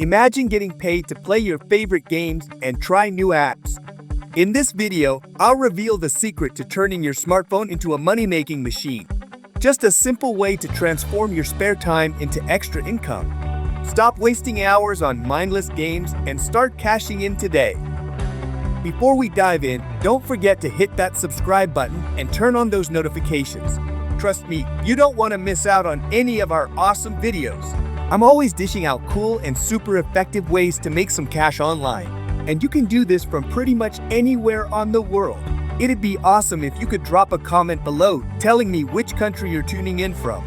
Imagine getting paid to play your favorite games and try new apps. In this video, I'll reveal the secret to turning your smartphone into a money-making machine. Just a simple way to transform your spare time into extra income. Stop wasting hours on mindless games and start cashing in today. Before we dive in, don't forget to hit that subscribe button and turn on those notifications. Trust me, you don't want to miss out on any of our awesome videos. I'm always dishing out cool and super effective ways to make some cash online. And you can do this from pretty much anywhere on the world. It'd be awesome if you could drop a comment below telling me which country you're tuning in from.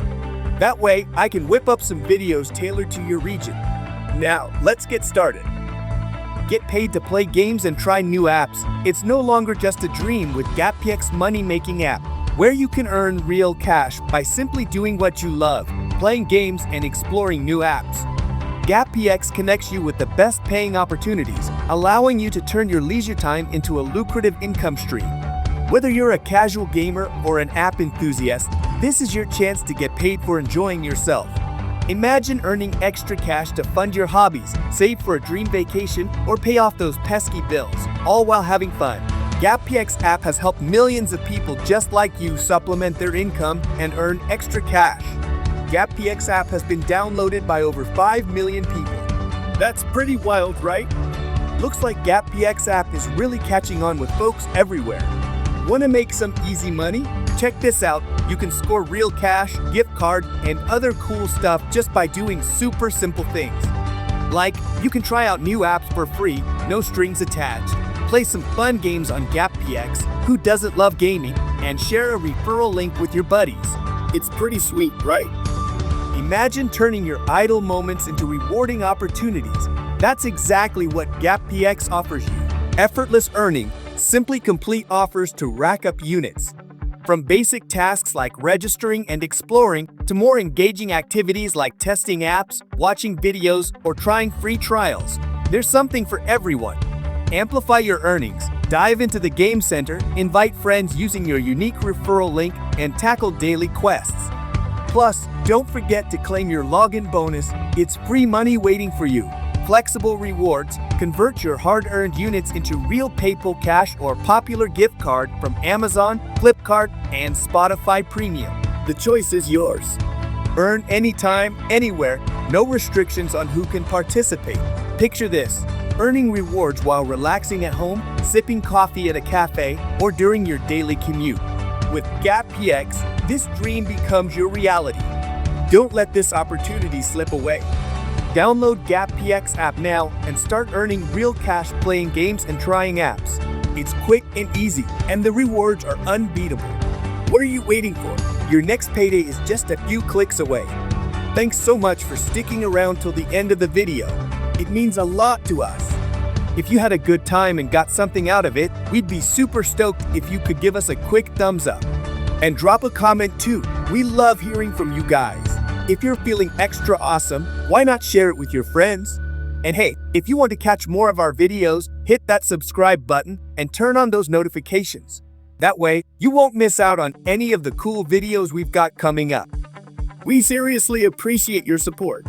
That way, I can whip up some videos tailored to your region. Now, let's get started. Get paid to play games and try new apps. It's no longer just a dream with Gappx money-making app, where you can earn real cash by simply doing what you love, playing games and exploring new apps. Gappx connects you with the best paying opportunities, allowing you to turn your leisure time into a lucrative income stream. Whether you're a casual gamer or an app enthusiast, this is your chance to get paid for enjoying yourself. Imagine earning extra cash to fund your hobbies, save for a dream vacation, or pay off those pesky bills, all while having fun. Gappx app has helped millions of people just like you supplement their income and earn extra cash. Gappx app has been downloaded by over 5 million people. That's pretty wild, right? Looks like Gappx app is really catching on with folks everywhere. Want to make some easy money? Check this out. You can score real cash, gift card, and other cool stuff just by doing super simple things. Like, you can try out new apps for free, no strings attached. Play some fun games on Gappx, who doesn't love gaming, and share a referral link with your buddies. It's pretty sweet, right? Imagine turning your idle moments into rewarding opportunities. That's exactly what Gappx offers you. Effortless earning, simply complete offers to rack up units. From basic tasks like registering and exploring to more engaging activities like testing apps, watching videos, or trying free trials, there's something for everyone. Amplify your earnings, dive into the game center, invite friends using your unique referral link, and tackle daily quests. Plus, don't forget to claim your login bonus. It's free money waiting for you. Flexible rewards, convert your hard-earned units into real PayPal cash or popular gift card from Amazon, Flipkart, and Spotify Premium. The choice is yours. Earn anytime, anywhere, no restrictions on who can participate. Picture this, earning rewards while relaxing at home, sipping coffee at a cafe, or during your daily commute. With Gappx, this dream becomes your reality. Don't let this opportunity slip away. Download Gappx app now and start earning real cash playing games and trying apps. It's quick and easy, and the rewards are unbeatable. What are you waiting for? Your next payday is just a few clicks away. Thanks so much for sticking around till the end of the video. It means a lot to us. If you had a good time and got something out of it, we'd be super stoked if you could give us a quick thumbs up. And drop a comment too. We love hearing from you guys. If you're feeling extra awesome, why not share it with your friends? And hey, if you want to catch more of our videos, hit that subscribe button and turn on those notifications. That way, you won't miss out on any of the cool videos we've got coming up. We seriously appreciate your support.